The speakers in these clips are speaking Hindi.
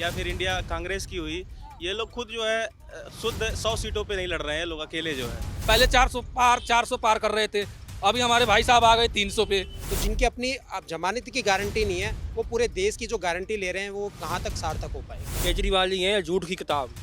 या फिर इंडिया कांग्रेस की हुई, ये लोग खुद जो है शुद्ध 100 सीटों पे नहीं लड़ रहे हैं, ये लोग अकेले जो है। पहले 400 पार कर रहे थे। अभी हमारे भाई साहब आ गए 300 पे। तो जिनकी अपनी अब जमानत की गारंटी नहीं है, वो पूरे देश की जो गारंटी ले रहे हैं, वो कहाँ तक सार्थक हो पाएगी। केजरीवाल जी हैं झूठ की किताब।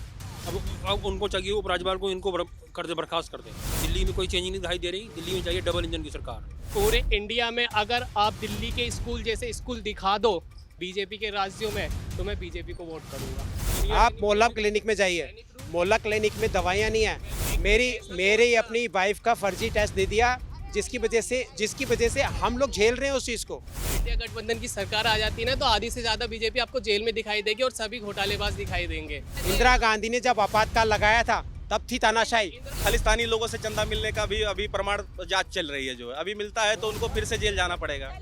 अब उनको चाहिए उपराज्यपाल को इनको कर दे, बर्खास्त कर दे। दिल्ली में कोई चेंज नहीं दिखाई दे रही। दिल्ली में चाहिए डबल इंजन की सरकार। पूरे इंडिया में अगर आप दिल्ली के स्कूल जैसे स्कूल दिखा दो बीजेपी के राज्यों में, तो मैं बीजेपी को वोट करूंगा। आप मोहल्ला क्लिनिक में जाइए, मोहल्ला क्लिनिक में दवाइयाँ नहीं है। मेरी अपनी वाइफ का फर्जी टेस्ट दे दिया, जिसकी वजह से हम लोग झेल रहे हैं उस चीज़ को। इंडिया गठबंधन की सरकार आ जाती है ना, तो आधी से ज्यादा बीजेपी आपको जेल में दिखाई देगी और सभी घोटालेबाज दिखाई देंगे। इंदिरा गांधी ने जब आपातकाल लगाया था, तब थी तानाशाही। खालिस्तानी लोगों से चंदा मिलने का भी अभी प्रमाण जांच चल रही है जो है। अभी मिलता है तो उनको फिर से जेल जाना पड़ेगा।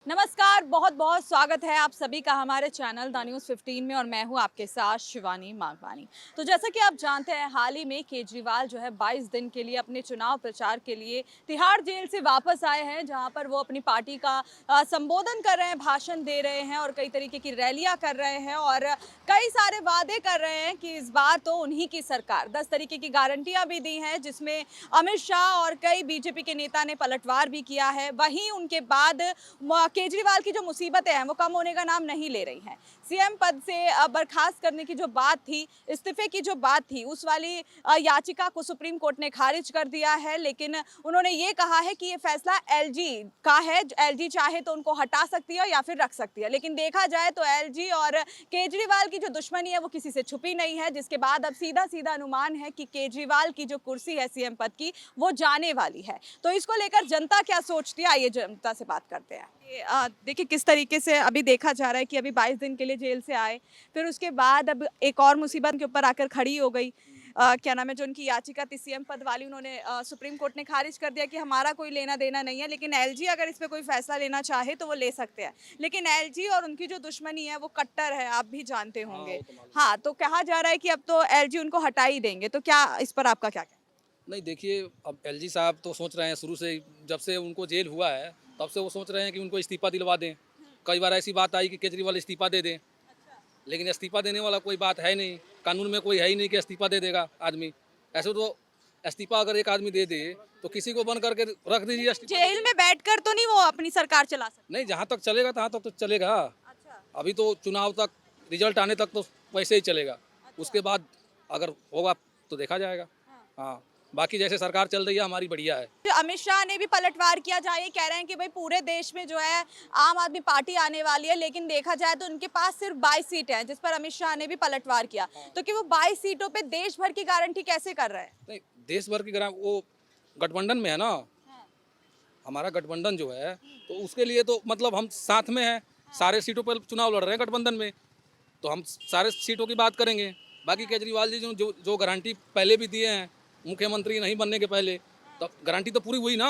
नमस्कार, बहुत बहुत स्वागत है आप सभी का हमारे चैनल द न्यूज़ 15 में और मैं हूं आपके साथ शिवानी माघवानी। तो जैसा कि आप जानते हैं, हाल ही में केजरीवाल जो है 22 दिन के लिए अपने चुनाव प्रचार के लिए तिहाड़ जेल से वापस आए हैं, जहां पर वो अपनी पार्टी का संबोधन कर रहे हैं, भाषण दे रहे हैं और कई तरीके की रैलियां कर रहे हैं और कई सारे वादे कर रहे हैं कि इस बार तो उन्हीं की सरकार। 10 तरीके की गारंटियां भी दी हैं, जिसमें अमित शाह और कई बीजेपी के नेता ने पलटवार भी किया है। वहीं उनके बाद केजरीवाल की जो मुसीबतें हैं वो कम होने का नाम नहीं ले रही हैं। सीएम पद से बर्खास्त करने की जो बात थी, इस्तीफे की जो बात थी, उस वाली याचिका को सुप्रीम कोर्ट ने खारिज कर दिया है। लेकिन उन्होंने ये कहा है कि ये फैसला एलजी का है, एलजी चाहे तो उनको हटा सकती है या फिर रख सकती है। लेकिन देखा जाए तो एलजी और केजरीवाल की जो दुश्मनी है वो किसी से छुपी नहीं है, जिसके बाद अब सीधा सीधा अनुमान है कि केजरीवाल की जो कुर्सी है सीएम पद की, वो जाने वाली है। तो इसको लेकर जनता क्या सोचती है, आइए जनता से बात करते हैं। देखिए किस तरीके से अभी देखा जा रहा है कि अभी 22 दिन के लिए जेल से आए, फिर उसके बाद अब एक और मुसीबत के ऊपर आकर खड़ी हो गई। क्या नाम है, जो उनकी याचिका थी सीएम पद वाली, उन्होंने सुप्रीम कोर्ट ने खारिज कर दिया कि हमारा कोई लेना देना नहीं है। लेकिन एलजी अगर इस पे कोई फैसला लेना चाहे तो वो ले सकते हैं। लेकिन एलजी और उनकी जो दुश्मनी है वो कट्टर है, आप भी जानते होंगे। हाँ, तो कहा जा रहा है कि अब तो एलजी उनको हटा ही देंगे। तो क्या इस पर आपका क्या कहना है? नहीं, देखिए, अब एलजी साहब तो सोच रहे हैं शुरू से, जब से उनको जेल हुआ है तब से वो सोच रहे हैं कि उनको इस्तीफा दिलवा दें। कई बार ऐसी बात आई कि केजरीवाल इस्तीफा दे दें, लेकिन इस्तीफा देने वाला कोई बात है नहीं। कानून में कोई है ही नहीं कि इस्तीफा दे देगा आदमी। ऐसे तो इस्तीफा अगर एक आदमी दे दे तो किसी को बंद करके रख दीजिए। जेल में बैठकर तो नहीं वो अपनी सरकार चला सकते? नहीं, जहाँ तक चलेगा तहाँ तक तो चलेगा। अच्छा। अभी तो चुनाव तक, रिजल्ट आने तक तो वैसे ही चलेगा। उसके बाद अगर होगा तो देखा जाएगा। हाँ, बाकी जैसे सरकार चल रही है हमारी बढ़िया है। अमित शाह ने भी पलटवार किया, जाए कह रहे हैं कि भाई पूरे देश में जो है आम आदमी पार्टी आने वाली है। लेकिन देखा जाए तो उनके पास सिर्फ 22 सीटें हैं, जिस पर अमित शाह ने भी पलटवार किया। तो कि वो 22 सीटों पे देश भर की गारंटी कैसे कर रहे हैं? नहीं, देश भर की ग्राम वो गठबंधन में है ना। हमारा गठबंधन जो है तो उसके लिए तो मतलब हम साथ में हैं। सारे सीटों पर चुनाव लड़ रहे हैं गठबंधन में, तो हम सारे सीटों की बात करेंगे। बाकी केजरीवाल जी जो गारंटी पहले भी दिए हैं मुख्यमंत्री नहीं बनने के पहले, तब गारंटी तो पूरी हुई ना।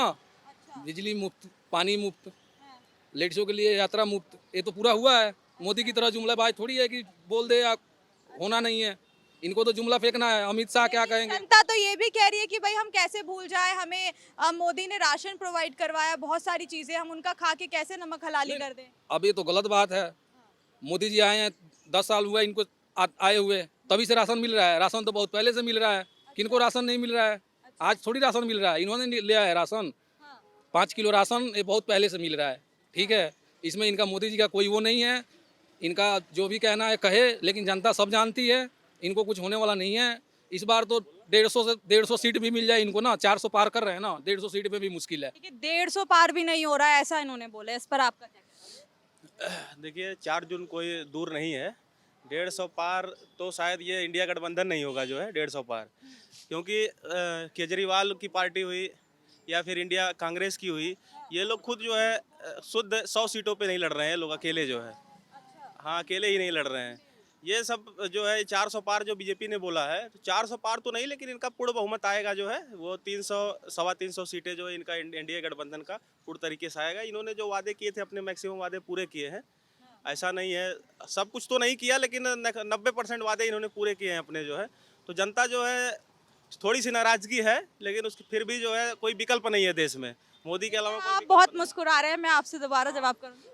बिजली मुफ्त, पानी मुफ्त, लेडीजों के लिए यात्रा मुफ्त, ये तो पूरा हुआ है। मोदी की तरह जुमलाबाज थोड़ी है कि बोल दे या होना नहीं है। इनको तो जुमला फेंकना है। अमित शाह क्या कहेंगे? जनता तो ये भी कह रही है कि भाई हम कैसे भूल जाए, हमें मोदी ने राशन प्रोवाइड करवाया, बहुत सारी चीजें, हम उनका खा के कैसे नमक हलाली कर दें? अब ये तो गलत बात है। मोदी जी आए हैं, 10 साल हुआ इनको आए हुए, तभी से राशन मिल रहा है। राशन तो बहुत पहले से मिल रहा है। किनको राशन नहीं मिल रहा है? आज थोड़ी राशन मिल रहा है, इन्होंने लिया है राशन। 5 किलो राशन ये बहुत पहले से मिल रहा है। ठीक है, इसमें इनका मोदी जी का कोई वो नहीं है। इनका जो भी कहना है कहे, लेकिन जनता सब जानती है इनको कुछ होने वाला नहीं है। इस बार तो 150 सीट भी मिल जाए इनको ना। 400 पार कर रहे हैं ना, 150 सीट पे भी मुश्किल है। 150 पार भी नहीं हो रहा है, ऐसा इन्होंने बोला। इस पर आपका क्या कहना है? देखिए 4 जून कोई दूर नहीं है। 150 पार तो शायद ये इंडिया गठबंधन नहीं होगा जो है 150 पार, क्योंकि केजरीवाल की पार्टी हुई या फिर इंडिया कांग्रेस की हुई, ये लोग खुद जो है शुद्ध 100 सीटों पे नहीं लड़ रहे हैं, ये लोग अकेले जो है। हाँ, अकेले ही नहीं लड़ रहे हैं। ये सब जो है 400 पार जो बीजेपी ने बोला है, तो 400 पार तो नहीं, लेकिन इनका पूर्ण बहुमत आएगा जो है वो 300 सवा 300 सीटें जो है इनका एनडीए गठबंधन का पूर्ण तरीके से आएगा। इन्होंने जो वादे किए थे अपने मैक्सिमम वादे पूरे किए हैं। ऐसा नहीं है, सब कुछ तो नहीं किया, लेकिन 90% वादे इन्होंने पूरे किए हैं अपने जो है। तो जनता जो है थोड़ी सी नाराजगी है, लेकिन उसकी फिर भी जो है कोई विकल्प नहीं है देश में, मोदी के अलावा कोई आप विकल्प बहुत मुस्कुरा रहे हैं, मैं आपसे दोबारा जवाब करूंगी।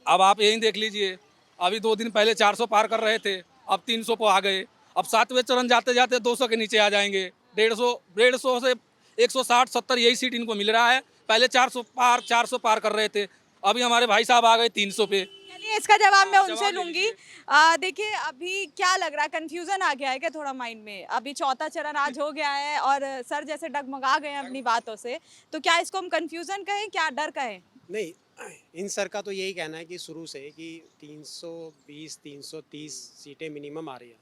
अब आप यही देख लीजिए, अभी 2 दिन पहले 400 पार कर रहे थे, अब 300 पे आ गए। अब 7वें चरण जाते जाते 200 के नीचे आ जाएंगे। 150 से 160-70 यही सीट इनको मिल रहा है। पहले 400 पार कर रहे थे, अभी हमारे भाई साहब आ गए 300 पे। चलिए, इसका जवाब मैं जवाब उनसे ले लूंगी। लीजिए। देखिए, अभी क्या लग रहा है, कंफ्यूजन आ गया है क्या थोड़ा माइंड में? अभी चौथा चरण आज हो गया है और सर जैसे डगमगा गए हैं अपनी बातों से, तो क्या इसको हम कंफ्यूजन कहें, क्या डर कहें? नहीं, इन सर का तो यही कहना है कि शुरू से कि 320 330 सीटें मिनिमम आ रही है,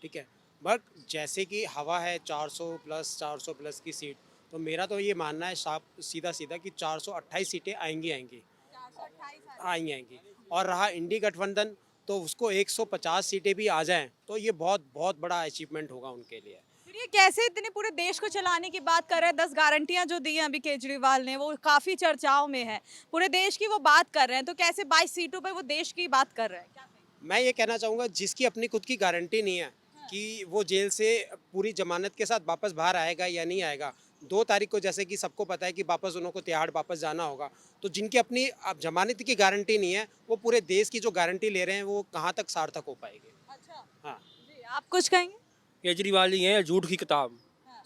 ठीक है। बट जैसे कि हवा है 400 प्लस की सीट, तो मेरा तो ये मानना है साफ सीधा सीधा कि 428 सीटें आएंगी आएंगी। और रहा इंडी गठबंधन, तो उसको 150 सीटें भी आ जाएं तो ये बहुत बहुत बड़ा अचीवमेंट होगा उनके लिए। फिर ये कैसे इतने पूरे देश को चलाने की बात कर रहे हैं? 10 गारंटियां जो दी हैं अभी केजरीवाल ने, वो काफी चर्चाओं में है, पूरे देश की वो बात कर रहे हैं, तो कैसे 22 सीटों पे वो देश की बात कर रहे हैं? क्या कहेंगे? मैं ये कहना चाहूँगा, जिसकी अपनी खुद की गारंटी नहीं है कि वो जेल से पूरी जमानत के साथ वापस बाहर आएगा या नहीं आएगा, 2 तारीख को जैसे कि सबको पता है कि वापस उनको तिहाड़ वापस जाना होगा, तो जिनकी अपनी अब जमानत की गारंटी नहीं है, वो पूरे देश की जो गारंटी ले रहे हैं वो कहाँ तक सार्थक हो पाएगी। अच्छा हाँ, जी, आप कुछ कहेंगे? केजरीवाल जी हैं झूठ की किताब।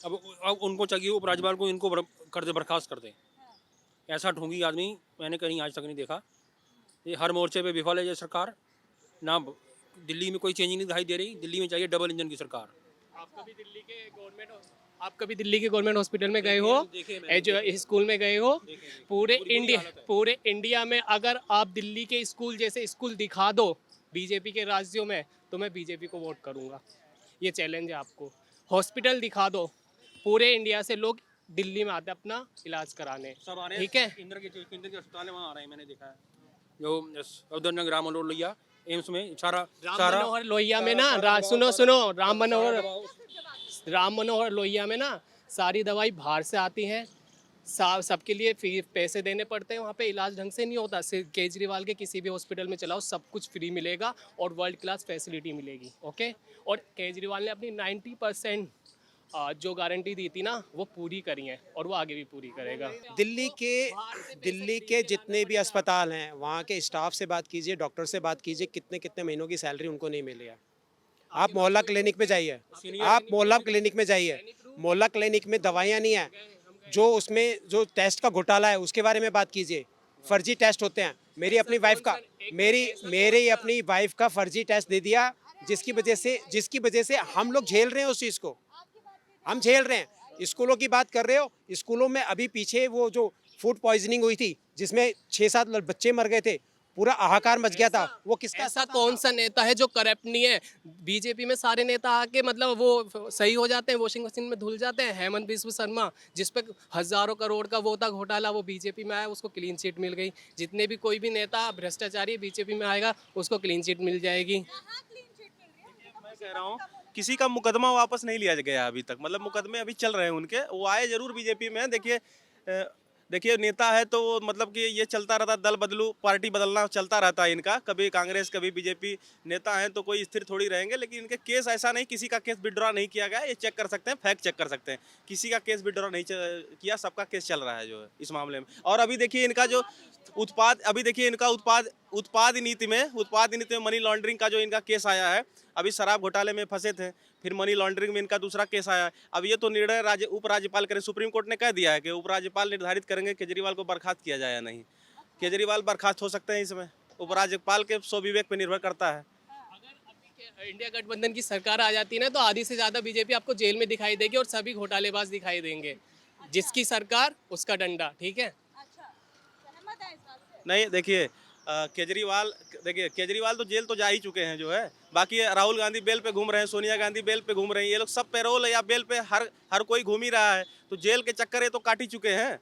अब उनको चाहिए उपराज्यपाल को इनको कर दे, बर्खास्त कर दे। ऐसा ढोंगी आदमी मैंने कहीं आज तक नहीं देखा। ये हर मोर्चे पे विफल है ये सरकार। ना दिल्ली में कोई चेंज नहीं दिखाई दे रही, दिल्ली में चाहिए डबल इंजन की सरकार। आप कभी दिल्ली के गवर्नमेंट हॉस्पिटल में गए हो, जो स्कूल में गए हो? पूरे इंडिया में अगर आप दिल्ली के स्कूल जैसे स्कूल दिखा दो बीजेपी के राज्यों में, तो मैं बीजेपी को वोट करूंगा। ये चैलेंज है आपको। हॉस्पिटल दिखा दो, पूरे इंडिया से लोग दिल्ली में आते हैं अपना इलाज कराने, सब आ रहे हैं, ठीक है। केंद्र के अस्पताल है, वहाँ आ रहे हैं, मैंने देखा है। जो उधर राम मनोहर लोहिया एम्स में सारा राम मनोहर लोहिया में ना, सुनो राम मनोहर लोहिया में ना सारी दवाई बाहर से आती हैं, सबके लिए पैसे देने पड़ते हैं, वहाँ पे इलाज ढंग से नहीं होता। सिर्फ केजरीवाल के किसी भी हॉस्पिटल में चलाओ, सब कुछ फ्री मिलेगा और वर्ल्ड क्लास फैसिलिटी मिलेगी, ओके। और केजरीवाल ने अपनी 90% जो गारंटी दी थी ना, वो पूरी करी है और वो आगे भी पूरी करेगा। दिल्ली के जितने भी अस्पताल हैं, वहाँ के स्टाफ से बात कीजिए, डॉक्टर से बात कीजिए, कितने कितने महीनों की सैलरी उनको नहीं मिली है। आप मोहल्ला क्लिनिक में जाइए, मोहल्ला क्लिनिक में दवाइयाँ नहीं है, जो उसमें जो टेस्ट का घोटाला है उसके बारे में बात कीजिए। फर्जी टेस्ट होते हैं। मेरी अपनी वाइफ का फर्जी टेस्ट दे दिया, जिसकी वजह से हम लोग झेल रहे हैं उस चीज़ को, हम झेल रहे हैं। स्कूलों की बात कर रहे हो, स्कूलों में अभी पीछे वो जो फूड पॉइजनिंग हुई थी जिसमें 6-7 बच्चे मर गए थे, पूरा हाहाकार मच गया था, वो किसका? ऐसा कौन सा नेता है जो करप्ट नहीं है? बीजेपी में सारे नेता आके मतलब वो सही हो जाते हैं, वॉशिंग मशीन में धुल जाते हैं। हेमंत बिस्व शर्मा, जिस पे हजारों करोड़ का वो था घोटाला, वो बीजेपी में आया, उसको क्लीन चिट मिल गई। जितने भी कोई भी नेता भ्रष्टाचारी बीजेपी में आएगा, उसको क्लीन चिट मिल जाएगी। मैं कह रहा हूँ, किसी का मुकदमा वापस नहीं लिया गया अभी तक, मतलब मुकदमे अभी चल रहे हैं उनके। वो आए जरूर बीजेपी में, देखिए नेता है तो मतलब कि ये चलता रहता, दल बदलू, पार्टी बदलना चलता रहता है इनका, कभी कांग्रेस कभी बीजेपी। नेता हैं तो कोई स्थिर थोड़ी रहेंगे, लेकिन इनके केस ऐसा नहीं, किसी का केस विड्रॉ नहीं किया गया, ये चेक कर सकते हैं, फैक्ट चेक कर सकते हैं। किसी का केस विड्रॉ नहीं किया, सबका केस चल रहा है जो है इस मामले में। और अभी देखिए इनका जो उत्पाद नीति में मनी लॉन्ड्रिंग का जो इनका केस आया है, अभी शराब घोटाले में फंसे थे, फिर मनी लॉन्ड्रिंग में इनका दूसरा केस आया है। अब ये तो निर्णय उपराज्यपाल करें, सुप्रीम कोर्ट ने कह दिया है कि उपराज्यपाल निर्धारित करेंगे केजरीवाल को बर्खास्त किया जाए या नहीं। केजरीवाल बर्खास्त हो सकते हैं इसमें, उपराज्यपाल के स्वविवेक पर निर्भर करता है। अगर इंडिया गठबंधन की सरकार आ जाती है ना, तो आधी से ज्यादा बीजेपी आपको जेल में दिखाई देगी और सभी घोटालेबाज दिखाई देंगे। जिसकी सरकार उसका डंडा, ठीक है। नहीं, देखिए केजरीवाल तो जेल तो जा ही चुके हैं जो है। बाकी राहुल गांधी बेल पे घूम रहे हैं, सोनिया गांधी बेल पे घूम रही हैं, ये लोग सब पैरोल या बेल पे हर कोई घूम ही रहा है, तो जेल के चक्कर ये तो काट ही चुके हैं।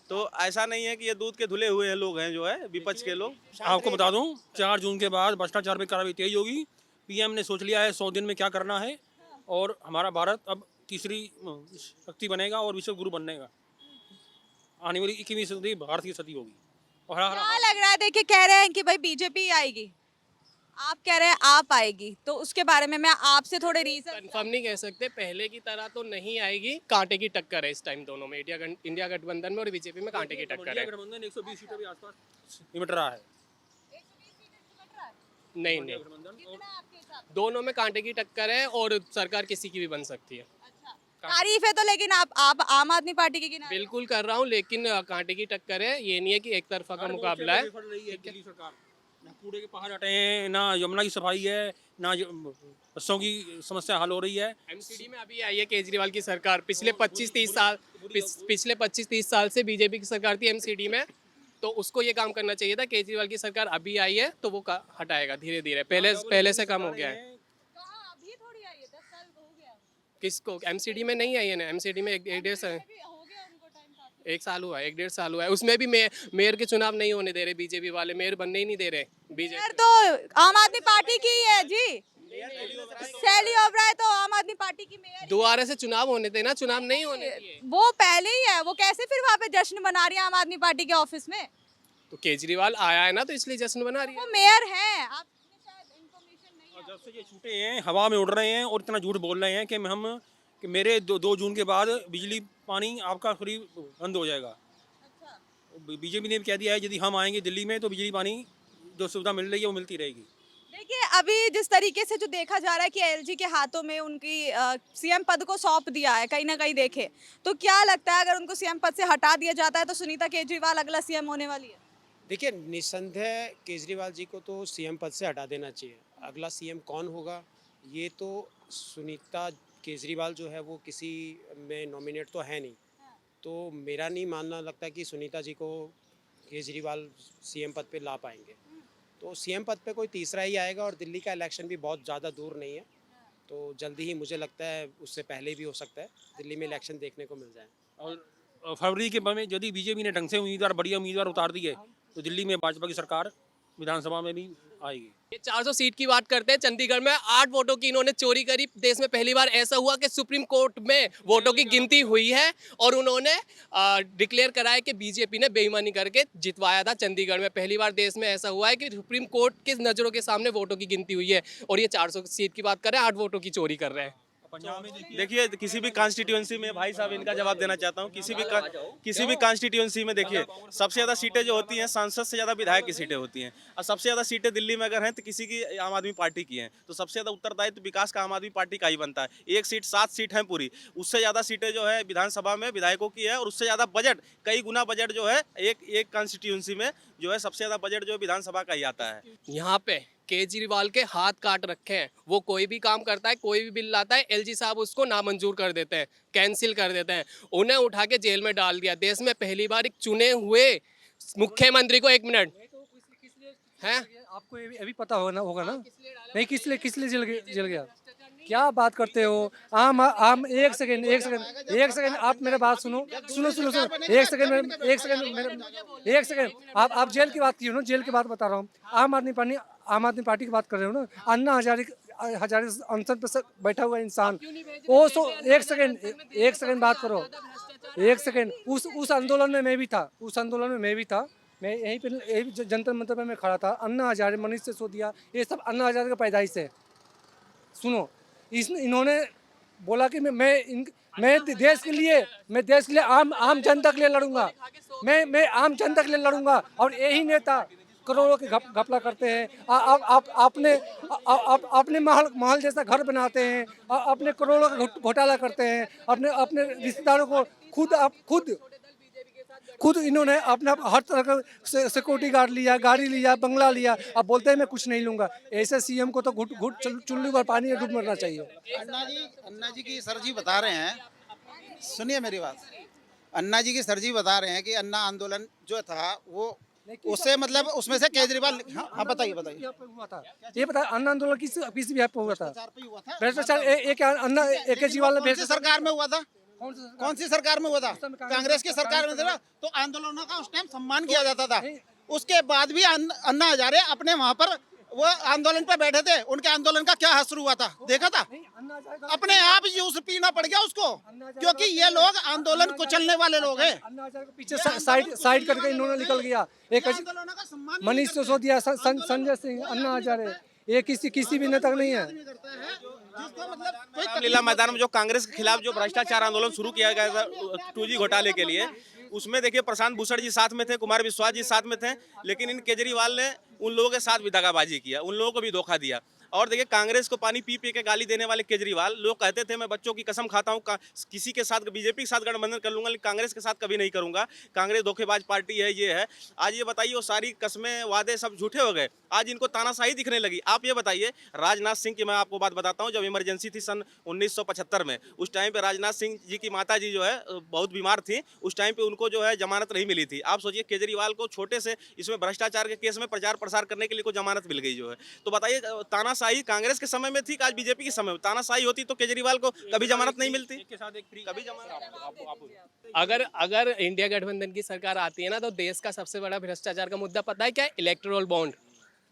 तो ऐसा नहीं है कि ये दूध के धुले हुए हैं लोग हैं जो है, विपक्ष के लोग। आपको बता दूं, 4 जून के बाद भ्रष्टाचार में कार्रवाई तेज होगी। पीएम ने सोच लिया है 100 दिन में क्या करना है, और हमारा भारत अब तीसरी शक्ति बनेगा और विश्व गुरु बनेगा। आने वाली 21वीं सदी भारत की सदी होगी। और क्या लग रहा है? देखिए, कह रहे हैं कि भाई बीजेपी आएगी। आप कह रहे हैं आप आएगी, तो उसके बारे में मैं आपसे थोड़े रीजन। कंफर्म नहीं कह सकते, पहले की तरह तो नहीं आएगी, कांटे की टक्कर है इस टाइम दोनों में, इंडिया गठबंधन में और बीजेपी में कांटे की टक्कर है। गठबंधन 120 सीटों के आसपास सिमट रहा है। नहीं नहीं, दोनों में कांटे की टक्कर है और सरकार किसी की भी बन सकती है। तारीफ है तो, लेकिन आप आम आदमी पार्टी के किनारे। बिल्कुल कर रहा हूँ, लेकिन कांटे की टक्कर है, ये नहीं है कि एक तरफा का मुकाबला है। दिल्ली सरकार ना कूड़े के पहाड़ हटे हैं, ना यमुना की सफाई है, ना बसों की समस्या हल हो रही है। एमसीडी में अभी आई है केजरीवाल की सरकार, पिछले 25-30 साल से बीजेपी की सरकार थी एमसीडी में, तो उसको ये काम करना चाहिए था। केजरीवाल की सरकार अभी आई है तो वो हटाएगा धीरे धीरे, पहले से कम हो गया है। किसको? एमसीडी में नहीं आई है ना, एमसीडी में एक डेढ़ साल, एक साल हुआ है, 1-1.5 साल हुआ है। उसमें भी मेयर के चुनाव नहीं होने दे रहे बीजेपी वाले, मेयर बनने ही नहीं दे रहे बीजेपी। तो आम आदमी पार्टी की ही है जी, शैली ओबराय तो आम आदमी पार्टी की मेयर। दोबारा से चुनाव होने थे ना, चुनाव नहीं होने दिए। वो पहले ही है, वो कैसे फिर वहाँ पे जश्न मना रही है आम आदमी पार्टी के ऑफिस में? तो केजरीवाल आया है ना, तो इसलिए जश्न बना रही है। वो मेयर है, आप शायद इन्फॉर्मेशन नहीं है। जब से ये छूटे हैं, हवा में उड़ रहे हैं और इतना झूठ बोल रहे हैं कि मेरे 2 जून के बाद बिजली पानी आपका फ्री बंद हो जाएगा। बीजेपी ने कह दिया है यदि हम आएंगे दिल्ली में तो बिजली पानी जो सुविधा मिल रही है वो मिलती रहेगी। देखिए, अभी जिस तरीके से जो देखा जा रहा है कि एलजी के हाथों में उनकी सीएम पद को सौंप दिया है, कहीं ना कहीं देखे तो क्या लगता है अगर उनको सीएम पद से हटा दिया जाता है तो सुनीता केजरीवाल अगला सीएम होने वाली है? देखिए, निस्संदेह केजरीवाल जी को तो सीएम पद से हटा देना चाहिए। अगला सीएम कौन होगा ये तो सुनीता केजरीवाल जो है वो किसी में नॉमिनेट तो है नहीं, तो मेरा नहीं मानना लगता कि सुनीता जी को केजरीवाल सीएम पद पे ला पाएंगे। तो सीएम पद पे कोई तीसरा ही आएगा और दिल्ली का इलेक्शन भी बहुत ज़्यादा दूर नहीं है, तो जल्दी ही मुझे लगता है उससे पहले भी हो सकता है दिल्ली में इलेक्शन देखने को मिल जाए। और फरवरी के में यदि बीजेपी ने ढंग से उम्मीदवार बढ़िया उम्मीदवार उतार दिए तो दिल्ली में भाजपा की सरकार विधानसभा में भी आएगी। ये 400 सीट की बात करते हैं। चंडीगढ़ में 8 वोटों की इन्होंने चोरी करी। देश में पहली बार ऐसा हुआ कि सुप्रीम कोर्ट में वोटों की गिनती हुई है और उन्होंने डिक्लेयर कराया कि बीजेपी ने बेईमानी करके जितवाया था चंडीगढ़ में। पहली बार देश में ऐसा हुआ है कि सुप्रीम कोर्ट की नज़रों के सामने वोटों की गिनती हुई है और ये 400 सीट की बात कर रहे हैं, 8 वोटों की चोरी कर रहे हैं। देखिए, किसी भी कॉन्स्टिट्यूंसी में, भाई साहब इनका जवाब देना चाहता हूँ, किसी भी कॉन्स्टिट्यूंसी में देखिए सबसे ज़्यादा सीटें जो होती हैं सांसद से ज़्यादा विधायक की सीटें होती हैं, और सबसे ज़्यादा सीटें दिल्ली में अगर हैं तो किसी की आम आदमी पार्टी की हैं, तो सबसे ज़्यादा उत्तरदायित्व विकास का आम आदमी पार्टी का ही बनता है। 1 सीट 7 सीट हैं पूरी, उससे ज़्यादा सीटें जो है विधानसभा में विधायकों की है और उससे ज़्यादा बजट, कई गुना बजट जो है एक कॉन्स्टिट्यूंसी में जो है सबसे ज़्यादा बजट जो विधानसभा का ही आता है। यहाँ पे केजरीवाल के हाथ काट रखे हैं। वो कोई भी काम करता है, कोई भी बिल लाता है, एलजी साहब उसको नामंजूर कर देते हैं, कैंसिल कर देते हैं। उन्हें उठा के जेल में डाल दिया। देश में पहली बार एक चुने हुए मुख्यमंत्री को, 1 मिनट है, आपको अभी पता होगा ना नहीं किस लिए जल गया? क्या बात करते हो? आम एक सेकंड आप मेरे बात सुनो। एक सेकंड आप जेल की बात की हो ना, जेल की बात बता रहा हूँ। आम आदमी पार्टी की बात कर रहे हो ना। अन्ना हजारे अनशन पे बैठा हुआ इंसान, वो एक सेकंड बात करो, एक सेकंड। उस आंदोलन में मैं भी था, मैं यही जंतर मंतर पे मैं खड़ा था। अन्ना हजारे, मनीष सिसोदिया, ये सब अन्ना हजारे का पैदाइश है। सुनो, इन्होंने बोला कि मैं देश के लिए आम जनता के लिए लड़ूंगा, मैं आम जनता के लिए लड़ूंगा। और यही नेता करोड़ों के घपला करते हैं। अपने महल जैसा घर बनाते हैं, अपने करोड़ों का घोटाला करते हैं, अपने रिश्तेदारों को खुद इन्होंने अपना हर तरह का सिक्योरिटी गार्ड लिया, गाड़ी लिया, बंगला लिया। अब बोलते हैं मैं कुछ नहीं लूंगा। ऐसे सीएम को तो घुट चुल्लू पर पानी में डूब मरना चाहिए। अन्ना जी की सर जी बता रहे हैं, सुनिए मेरी बात। अन्ना जी की सर जी बता रहे हैं कि अन्ना आंदोलन जो था वो उससे मतलब उसमें से केजरीवाल। हाँ बताइए हुआ था ये बता, अन्ना आंदोलन किस भी हुआ था? भ्रष्टाचार केजरीवाल ने सरकार में हुआ था। कौन सी सरकार में हुआ था? कांग्रेस की सरकार में था। तो आंदोलनों का उस टाइम सम्मान किया जाता था। उसके बाद भी अन्ना हजारे अपने वहां पर वो आंदोलन पे बैठे थे। उनके आंदोलन का क्या असर हुआ था देखा था? अपने आप जूस पीना पड़ गया उसको, क्योंकि ये लोग आंदोलन कुचलने वाले लोग हैं। पीछे साइड करके इन्होंने निकल गया। एक मनीष सिसोदिया, संजय सिंह, अन्ना हजारे, ये किसी भी नेता का नहीं है। जिसको मतलब कोई रामलीला मैदान में जो कांग्रेस के खिलाफ जो भ्रष्टाचार आंदोलन शुरू किया गया था 2G घोटाले के लिए, उसमें देखिए प्रशांत भूषण जी साथ में थे, कुमार विश्वास जी साथ में थे, लेकिन इन केजरीवाल ने उन लोगों के साथ भी दगाबाजी किया, उन लोगों को भी धोखा दिया। और देखिए कांग्रेस को पानी पी पी के गाली देने वाले केजरीवाल, लोग कहते थे मैं बच्चों की कसम खाता हूँ किसी के साथ बीजेपी के साथ गठबंधन कर लूंगा, लेकिन कांग्रेस के साथ कभी नहीं करूंगा, कांग्रेस धोखेबाज पार्टी है, ये है। आज ये बताइए वो सारी कस्में वादे सब झूठे हो गए, आज इनको तानाशाही दिखने लगी। आप ये बताइए राजनाथ सिंह की मैं आपको बात बताता हूँ, जब इमरजेंसी थी सन 1975 में, उस टाइम पे राजनाथ सिंह जी की माता जी जो है बहुत बीमार थी, उस टाइम पे उनको जो है जमानत नहीं मिली थी। आप सोचिए केजरीवाल को छोटे से इसमें भ्रष्टाचार के केस में प्रचार प्रसार करने के लिए कोई जमानत मिल गई जो है। तो बताइए तानाशाही कांग्रेस के समय में थी, आज बीजेपी के समय में तानाशाही होती तो केजरीवाल को कभी जमानत नहीं मिलती, कभी जमानत। अगर इंडिया गठबंधन की सरकार आती है ना, तो देश का सबसे बड़ा भ्रष्टाचार का मुद्दा पता है क्या है? Electoral bond.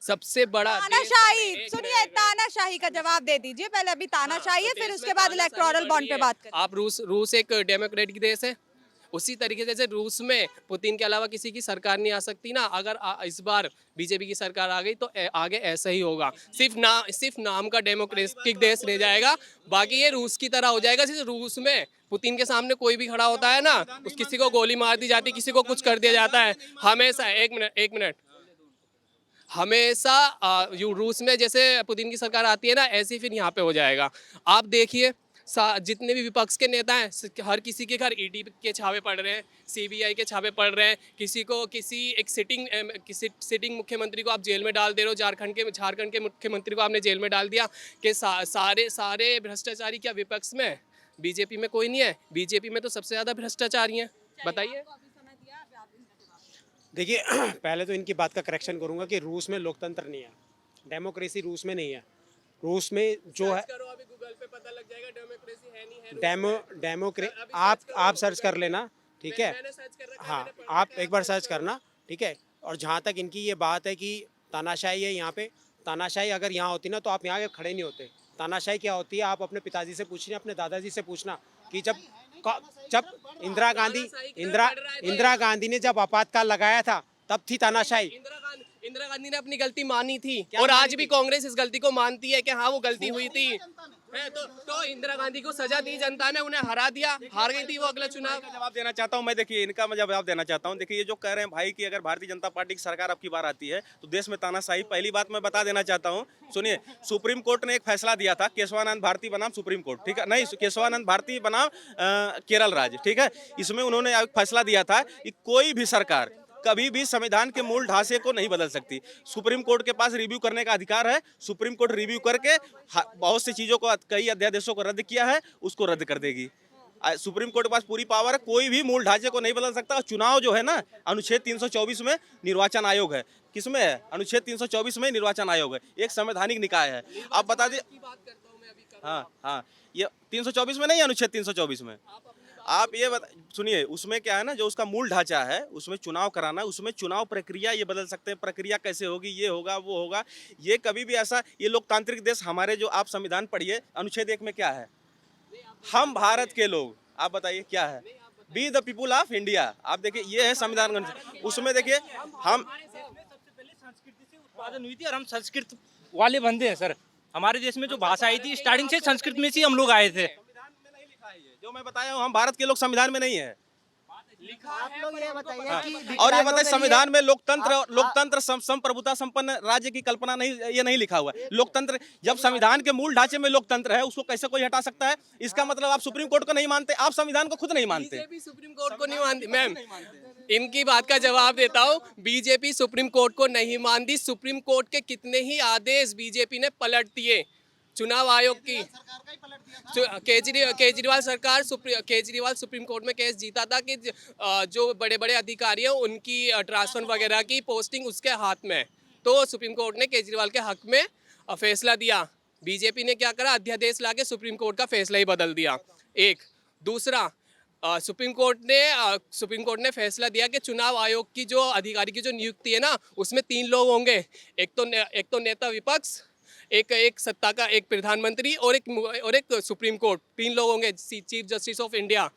सबसे बड़ा तानाशाही, सुनिए तानाशाही का जवाब दे दीजिए पहले। अभी तानाशाही है, फिर उसके बाद इलेक्टोरल बॉन्ड पे बात करें। आप रूस एक डेमोक्रेटिक देश है, उसी तरीके से जैसे रूस में पुतिन के अलावा किसी की सरकार नहीं आ सकती ना, अगर इस बार बीजेपी की सरकार आ गई तो आगे ऐसा ही होगा। सिर्फ नाम का डेमोक्रेटिक देश रह जाएगा, बाकी ये रूस की तरह हो जाएगा। जैसे रूस में पुतिन के सामने कोई भी खड़ा होता है ना, उस किसी को गोली मार दी जाती है, किसी को कुछ कर दिया जाता है हमेशा। एक मिनट हमेशा रूस में जैसे पुतिन की सरकार आती है ना, ऐसे ही फिर यहाँ पे हो जाएगा। आप देखिए जितने भी विपक्ष के नेता हैं, हर किसी के घर ईडी के छापे पड़ रहे हैं, सीबीआई के छापे पड़ रहे हैं, किसी एक सिटिंग मुख्यमंत्री को आप जेल में डाल दे रहे हो। झारखंड के मुख्यमंत्री को आपने जेल में डाल दिया कि सारे भ्रष्टाचारी क्या विपक्ष में? बीजेपी में कोई नहीं है, बीजेपी में तो सबसे ज्यादा भ्रष्टाचारी हैं। बताइए। देखिए पहले तो इनकी बात का करेक्शन करूंगा कि रूस में लोकतंत्र नहीं है, डेमोक्रेसी रूस में नहीं है। रूस में जो है अभी गूगल पे पता लग जाएगा, डेमोक्रेसी है नहीं है। आप सर्च कर लेना, ठीक है। मैंने सर्च कर रखा है, हाँ, मैंने पढ़ा आप है, एक बार सर्च करना, ठीक है। और जहाँ तक इनकी ये बात है कि तानाशाही है यहाँ पे, तानाशाही अगर यहाँ होती ना तो आप यहाँ के खड़े नहीं होते। तानाशाही क्या होती है आप अपने पिताजी से पूछना, अपने दादाजी से पूछना कि जब इंदिरा गांधी ने जब आपातकाल लगाया था तब थी तानाशाही। इंदिरा गांधी ने अपनी गलती मानी थी, और आज भी कांग्रेस इस गलती को मानती है कि हाँ वो गलती हुई थी। तो इंदिरा गांधी को सजा दी जनता ने, उन्हें हरा दिया, हार गई थी वो अगला चुनाव। जवाब देना चाहता हूं मैं, देखिए इनका मैं जवाब देना चाहता हूं। देखिए ये जो कह रहे हैं भाई कि अगर भारतीय जनता पार्टी की सरकार अब की बार आती है तो देश में तानाशाही, पहली बात मैं बता देना चाहता हूं, सुनिए सुप्रीम कोर्ट ने एक फैसला दिया था, केशवानंद भारती बनाम सुप्रीम कोर्ट, ठीक है, नहीं केशवानंद भारती बनाम केरल राज्य, ठीक है। इसमें उन्होंने एक फैसला दिया था कि कोई भी सरकार कभी भी संविधान के मूल ढांचे को नहीं बदल सकती। सुप्रीम कोर्ट के पास रिव्यू करने का अधिकार है, सुप्रीम कोर्ट रिव्यू करके बहुत सी चीजों को, कई अध्यादेशों को रद्द किया है, उसको रद्द कर देगी। सुप्रीम कोर्ट के पास पूरी पावर है, कोई भी मूल ढांचे को नहीं बदल सकता। चुनाव जो है ना, अनुच्छेद 324 में निर्वाचन आयोग है, किसमें है? अनुच्छेद 324 में निर्वाचन आयोग है, एक संवैधानिक निकाय है। आप बता दें। हाँ, ये 324 में नहीं है, अनुच्छेद 324 में। आप ये सुनिए, उसमें क्या है ना, जो उसका मूल ढांचा है उसमें चुनाव कराना, उसमें चुनाव प्रक्रिया ये बदल सकते हैं, प्रक्रिया कैसे होगी, ये होगा वो होगा, ये कभी भी ऐसा, ये लोकतांत्रिक देश हमारे, जो आप संविधान पढ़िए, अनुच्छेद 1 में क्या है? हम भारत के लोग, आप बताइए क्या है? Be the people of India. आप देखिए ये है संविधान, उसमें देखिए हम उत्पादन हुई थी और हम संस्कृत वाले बंदे हैं सर। हमारे देश में जो भाषा आई थी स्टार्टिंग से संस्कृत में से हम लोग आए थे। जो मैं बताया हूँ, हम भारत के लोग संविधान में नहीं है। आप लोग ये बताइए कि और ये बताइए संविधान में लोकतंत्र संप्रभुता संपन्न राज्य की कल्पना नहीं, ये नहीं लिखा हुआ है। लोकतंत्र, जब संविधान के मूल ढांचे में लोकतंत्र है, उसको कैसे कोई हटा सकता है? इसका मतलब आप सुप्रीम कोर्ट को नहीं मानते, आप संविधान को खुद नहीं मानते। बीजेपी सुप्रीम कोर्ट को नहीं मानती। मैम इनकी बात का जवाब देता हूँ, बीजेपी सुप्रीम कोर्ट को नहीं मानती। सुप्रीम कोर्ट के कितने ही आदेश बीजेपी ने पलट दिए। चुनाव आयोग की केजरीवाल सुप्रीम कोर्ट में केस जीता था कि जो बड़े बड़े अधिकारी हैं उनकी ट्रांसफर वगैरह की पोस्टिंग उसके हाथ में, तो सुप्रीम कोर्ट ने केजरीवाल के हक में फैसला दिया। बीजेपी ने क्या करा, अध्यादेश लाके सुप्रीम कोर्ट का फैसला ही बदल दिया। एक दूसरा, सुप्रीम कोर्ट ने फैसला दिया कि चुनाव आयोग की जो अधिकारी की जो नियुक्ति है ना, उसमें 3 लोग होंगे, एक तो नेता विपक्ष, एक सत्ता का, एक प्रधानमंत्री और एक सुप्रीम कोर्ट, 3 लोग होंगे, चीफ जस्टिस ऑफ इंडिया।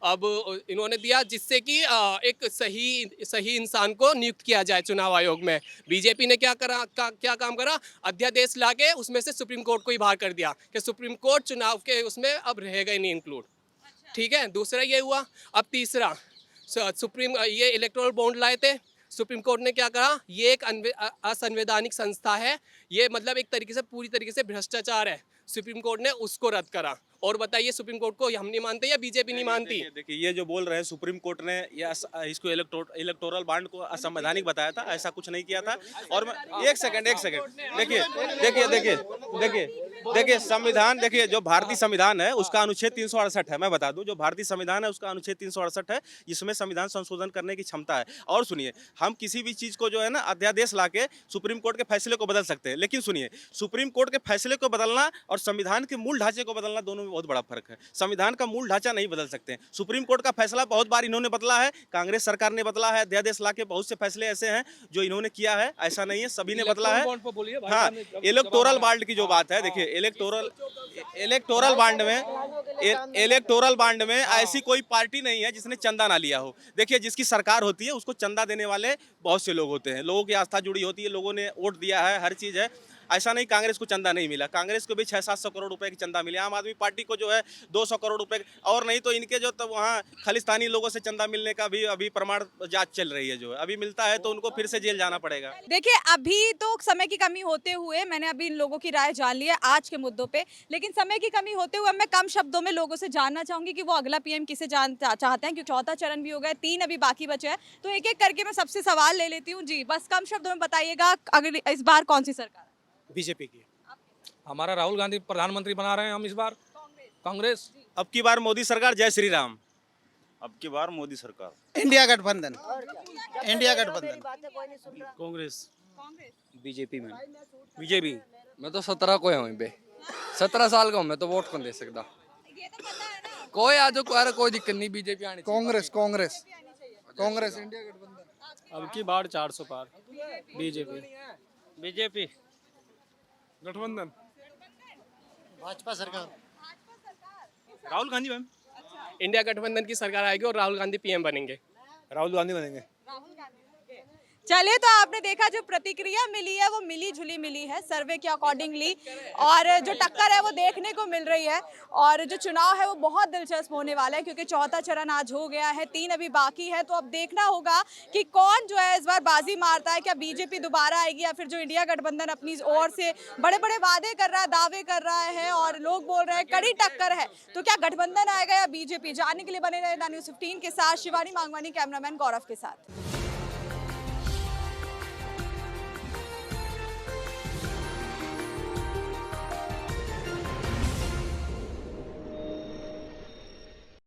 अब इन्होंने दिया जिससे कि एक सही इंसान को नियुक्त किया जाए चुनाव आयोग में। बीजेपी ने क्या काम करा, अध्यादेश लाके उसमें से सुप्रीम कोर्ट को ही बाहर कर दिया कि सुप्रीम कोर्ट चुनाव के उसमें अब रहेगा ही नहीं इंक्लूड। ठीक है, दूसरा ये हुआ। अब तीसरा, ये इलेक्टोरल बॉन्ड लाए थे, सुप्रीम कोर्ट ने क्या कहा, ये एक असंवैधानिक संस्था है, ये मतलब एक तरीके से पूरी तरीके से भ्रष्टाचार है। सुप्रीम कोर्ट ने उसको रद्द करा। और बताइए, सुप्रीम कोर्ट को हम नहीं मानते या बीजेपी नहीं मानती? देखिए ये जो बोल रहे हैं सुप्रीम कोर्ट ने या इसको इलेक्टोरल बॉन्ड को असंवैधानिक बताया था, ऐसा कुछ नहीं किया था। और एक सेकंड देखिए संविधान, देखिए जो भारतीय संविधान है उसका अनुच्छेद 368 है। मैं बता दूं, जो भारतीय संविधान है उसका अनुच्छेद 368 है, जिसमें संविधान संशोधन करने की क्षमता है। और सुनिए, हम किसी भी चीज को जो है ना अध्यादेश लाके सुप्रीम कोर्ट के फैसले को बदल सकते हैं, लेकिन सुनिए, सुप्रीम कोर्ट के फैसले को बदलना और संविधान के मूल ढांचे को बदलना दोनों में बहुत बड़ा फर्क है। संविधान का मूल ढांचा नहीं बदल सकते। सुप्रीम कोर्ट का फैसला बहुत बार इन्होंने बदला है, कांग्रेस सरकार ने बदला है, अध्यादेश लाके बहुत से फैसले ऐसे हैं जो इन्होंने किया है, ऐसा नहीं है, सभी ने बदला है। हाँ, इलेक्टोरल बॉन्ड की जो बात है, देखिए इलेक्टोरल बॉन्ड में ऐसी कोई पार्टी नहीं है जिसने चंदा ना लिया हो। देखिए जिसकी सरकार होती है उसको चंदा देने वाले बहुत से लोग होते हैं, लोगों की आस्था जुड़ी होती है, लोगों ने वोट दिया है, हर चीज है। ऐसा नहीं कांग्रेस को चंदा नहीं मिला, कांग्रेस को भी 600-700 करोड़ रुपए की चंदा मिले, आम आदमी पार्टी को जो है 200 करोड़ रुपए, और नहीं तो इनके जो तब वहाँ खालिस्तानी लोगों से चंदा मिलने का भी अभी प्रमाण जांच चल रही है, जो है अभी मिलता है तो उनको फिर से जेल जाना पड़ेगा। देखिए अभी तो समय की कमी होते हुए मैंने अभी इन लोगों की राय जान ली है आज के मुद्दों पे, लेकिन समय की कमी होते हुए मैं कम शब्दों में लोगों से जानना चाहूंगी कि वो अगला पीएम किसे चाहते हैं, क्योंकि चौथा चरण भी हो गया, 3 अभी बाकी बचे हैं। तो एक एक करके मैं सबसे सवाल ले लेती हूँ जी, बस कम शब्दों में बताइएगा अगली इस बार कौन सी सरकार? बीजेपी की। हमारा राहुल गांधी प्रधानमंत्री बना रहे हैं हम इस बार, कांग्रेस। अब की बार मोदी सरकार, जय श्री राम। अब की बार मोदी सरकार। इंडिया गठबंधन, इंडिया गठबंधन। कांग्रेस। बीजेपी में बीजेपी। मैं तो 17 को हूँ पे, 17 साल का हूँ मैं, तो वोट कौन दे सकता? कोई आ जाओ, कोई दिक्कत नहीं, बीजेपी आनी चाहिए। कांग्रेस कांग्रेस कांग्रेस इंडिया गठबंधन। अब की बार 400 पार, बीजेपी। गठबंधन। भाजपा सरकार। राहुल गांधी मैम। इंडिया गठबंधन की सरकार आएगी और राहुल गांधी पीएम बनेंगे। राहुल गांधी बनेंगे। चलिए, तो आपने देखा जो प्रतिक्रिया मिली है वो मिली जुली मिली है सर्वे के अकॉर्डिंगली, और जो टक्कर है वो देखने को मिल रही है। और जो चुनाव है वो बहुत दिलचस्प होने वाला है, क्योंकि चौथा चरण आज हो गया है, 3 अभी बाकी है। तो अब देखना होगा कि कौन जो है इस बार बाजी मारता है, क्या बीजेपी दोबारा आएगी या फिर जो इंडिया गठबंधन अपनी ओर से बड़े बड़े वादे कर रहा है, दावे कर रहा है और लोग बोल रहे हैं कड़ी टक्कर है। तो क्या गठबंधन आएगा या बीजेपी? जानने के लिए बने रहे द न्यूज़ 15 के साथ शिवानी मांगवानी, कैमरामैन गौरव के साथ।